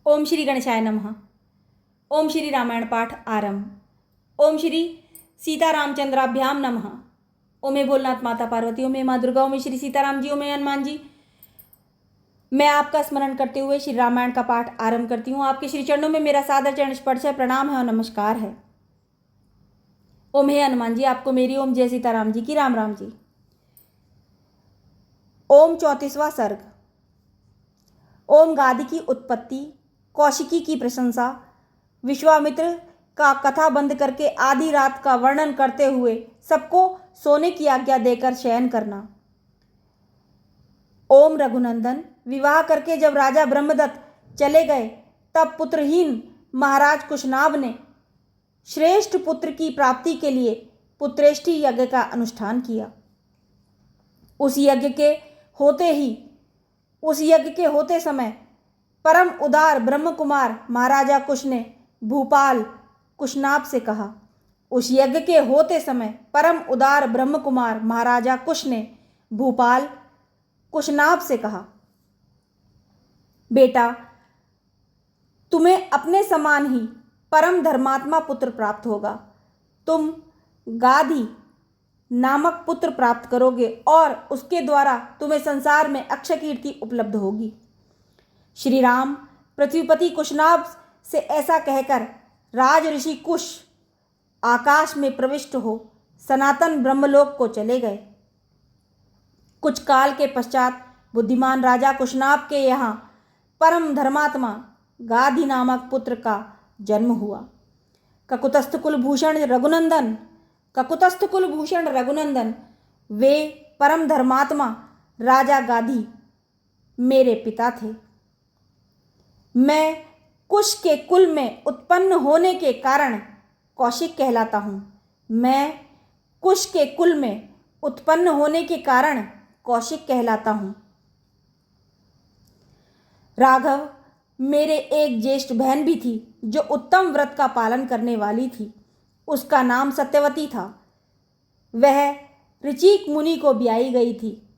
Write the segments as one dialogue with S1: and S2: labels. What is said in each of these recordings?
S1: ओम श्री गणेशाय नमः। ओम श्री रामायण पाठ आरंभ। ओम श्री सीता रामचंद्राभ्याम नमः। ओमे भोलनाथ माता पार्वती, ओमे माँ दुर्गा, ओमे श्री सीताराम जी, ओमे हनुमान जी। मैं आपका स्मरण करते हुए श्री रामायण का पाठ आरंभ करती हूँ। आपके श्री चरणों में मेरा सादर चरण स्पर्श है, प्रणाम है और नमस्कार है। ओम हे हनुमान जी, आपको मेरी ओम जय सीताराम जी की राम राम जी। ओम 34वां सर्ग। ओम गादी की उत्पत्ति, कौशिकी की प्रशंसा, विश्वामित्र का कथा बंद करके आधी रात का वर्णन करते हुए सबको सोने की आज्ञा देकर शयन करना। ओम रघुनंदन, विवाह करके जब राजा ब्रह्मदत्त चले गए तब पुत्रहीन महाराज कुशनाभ ने श्रेष्ठ पुत्र की प्राप्ति के लिए पुत्रेष्टि यज्ञ का अनुष्ठान किया। उस यज्ञ के होते समय परम उदार ब्रह्म कुमार महाराजा कुश ने भूपाल कुशनाभ से कहा। उस यज्ञ के होते समय परम उदार ब्रह्म कुमार महाराजा कुश ने भूपाल कुशनाभ से कहा, बेटा, तुम्हें अपने समान ही परम धर्मात्मा पुत्र प्राप्त होगा। तुम गाधी नामक पुत्र प्राप्त करोगे और उसके द्वारा तुम्हें संसार में अक्षय कीर्ति उपलब्ध होगी। श्री राम पृथ्वीपति कुशनाभ से ऐसा कहकर राज ऋषि कुश आकाश में प्रविष्ट हो सनातन ब्रह्मलोक को चले गए। कुछ काल के पश्चात बुद्धिमान राजा कुशनाभ के यहाँ परम धर्मात्मा गाधी नामक पुत्र का जन्म हुआ। ककुतस्थ कुलभूषण रघुनंदन वे परम धर्मात्मा राजा गाधी मेरे पिता थे। मैं कुश के कुल में उत्पन्न होने के कारण कौशिक कहलाता हूँ। राघव, मेरे एक ज्येष्ठ बहन भी थी जो उत्तम व्रत का पालन करने वाली थी। उसका नाम सत्यवती था। वह ऋचिक मुनि को ब्याही गई थी।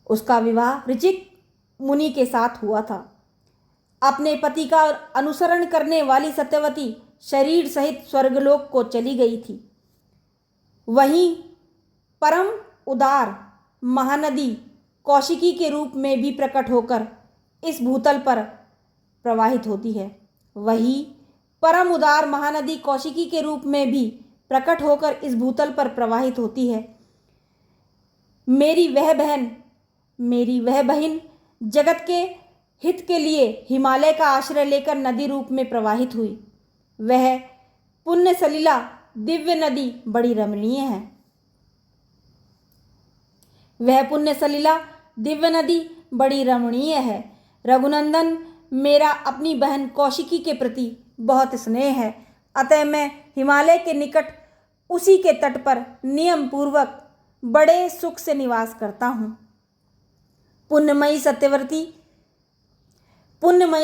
S1: उसका विवाह ऋचिक मुनि के साथ हुआ था। अपने पति का अनुसरण करने वाली सत्यवती शरीर सहित स्वर्गलोक को चली गई थी। वहीं परम उदार महानदी कौशिकी के रूप में भी प्रकट होकर इस भूतल पर प्रवाहित होती है। मेरी वह बहन जगत के हित के लिए हिमालय का आश्रय लेकर नदी रूप में प्रवाहित हुई। वह पुण्य सलिला दिव्य नदी बड़ी रमणीय है। रघुनंदन, मेरा अपनी बहन कौशिकी के प्रति बहुत स्नेह है, अतः मैं हिमालय के निकट उसी के तट पर नियम पूर्वक बड़े सुख से निवास करता हूँ। पुण्यमयी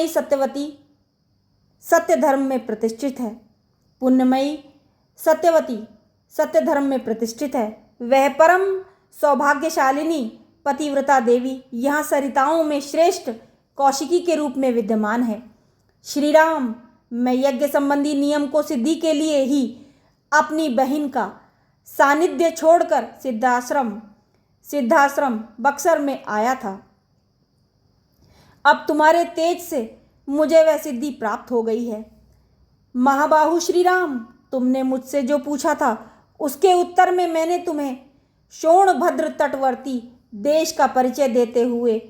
S1: सत्यवती सत्य धर्म में प्रतिष्ठित है। वह परम सौभाग्यशालिनी पतिव्रता देवी यहाँ सरिताओं में श्रेष्ठ कौशिकी के रूप में विद्यमान है। श्री राम, मैं यज्ञ संबंधी नियम को सिद्धि के लिए ही अपनी बहन का सानिध्य छोड़कर सिद्धाश्रम बक्सर में आया था। अब तुम्हारे तेज से मुझे वह सिद्धि प्राप्त हो गई है। महाबाहु श्री राम, तुमने मुझसे जो पूछा था उसके उत्तर में मैंने तुम्हें सोनभद्र तटवर्ती देश का परिचय देते हुए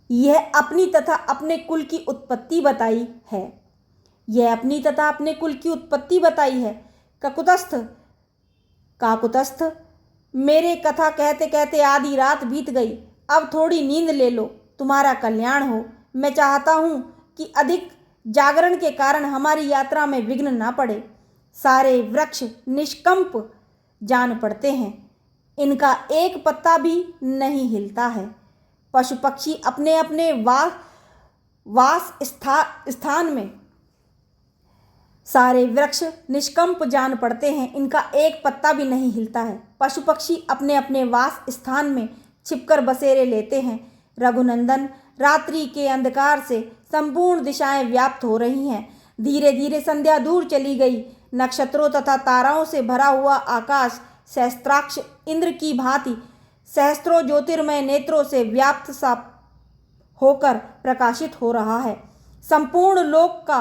S1: यह अपनी तथा अपने कुल की उत्पत्ति बताई है। काकुतस्थ, मेरे कथा कहते कहते आधी रात बीत गई। अब थोड़ी नींद ले लो, तुम्हारा कल्याण हो। मैं चाहता हूँ कि अधिक जागरण के कारण हमारी यात्रा में विघ्न ना पड़े। सारे वृक्ष निष्कंप जान पड़ते हैं, इनका एक पत्ता भी नहीं हिलता है। पशु पक्षी अपने अपने वास स्थान में सारे वृक्ष निष्कंप जान पड़ते हैं, इनका एक पत्ता भी नहीं हिलता है। पशु पक्षी अपने अपने वास स्थान में छिपकर बसेरे लेते हैं। रघुनंदन, रात्रि के अंधकार से संपूर्ण दिशाएं व्याप्त हो रही हैं। धीरे धीरे संध्या दूर चली गई। नक्षत्रों तथा ताराओं से भरा हुआ आकाश सहस्त्राक्ष इंद्र की भांति सहस्त्रों ज्योतिर्मय नेत्रों से व्याप्त सा होकर प्रकाशित हो रहा है। संपूर्ण लोक का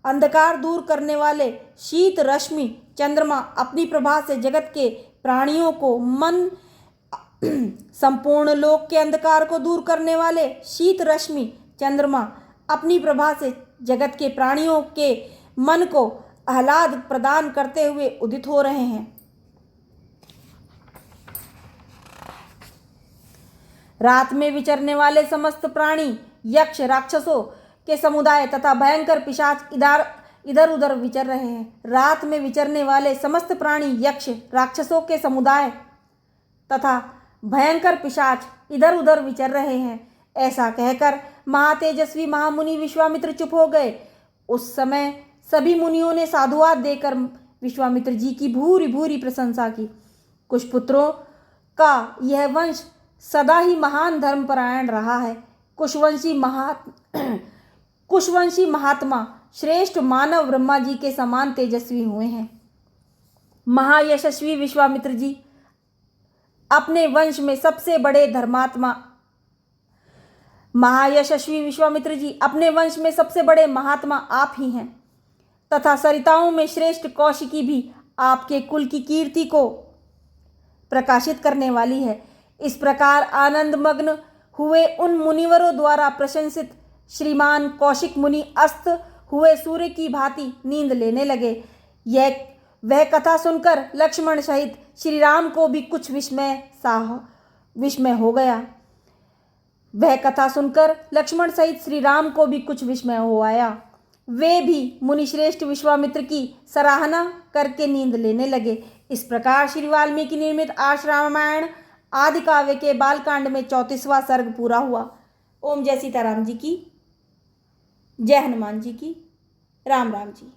S1: अंधकार दूर करने वाले शीत रश्मि चंद्रमा अपनी प्रभा से जगत के प्राणियों को मन संपूर्ण लोक के अंधकार को दूर करने वाले शीत रश्मि चंद्रमा अपनी प्रभा से जगत के प्राणियों के मन को आह्लाद प्रदान करते हुए उदित हो रहे हैं। रात में विचरने वाले समस्त प्राणी यक्ष राक्षसों के समुदाय तथा भयंकर पिशाच इधर उधर विचर रहे हैं। रात में विचरने वाले समस्त प्राणी यक्ष राक्षसों के समुदाय तथा भयंकर पिशाच इधर उधर विचर रहे हैं। ऐसा कहकर महातेजस्वी महामुनि विश्वामित्र चुप हो गए। उस समय सभी मुनियों ने साधुवाद देकर विश्वामित्र जी की भूरी भूरी प्रशंसा की। कुछ पुत्रों का यह वंश सदा ही महान धर्मपरायण रहा है। कुशवंशी महात्मा श्रेष्ठ मानव ब्रह्मा जी के समान तेजस्वी हुए हैं। महायशस्वी विश्वामित्र जी अपने वंश में सबसे बड़े महात्मा आप ही हैं तथा सरिताओं में श्रेष्ठ कौशिकी भी आपके कुल की कीर्ति को प्रकाशित करने वाली है। इस प्रकार आनंदमग्न हुए उन मुनिवरों द्वारा प्रशंसित श्रीमान कौशिक मुनि अस्त हुए सूर्य की भांति नींद लेने लगे। वह कथा सुनकर लक्ष्मण सहित श्री राम को भी कुछ विस्मय हो गया। वे भी मुनिश्रेष्ठ विश्वामित्र की सराहना करके नींद लेने लगे। इस प्रकार श्री वाल्मीकि निर्मित आर्ष रामायण आदि काव्य के बालकांड में 34वां सर्ग पूरा हुआ। ओम जय सीताराम जी की, जय हनुमान जी की, राम राम जी।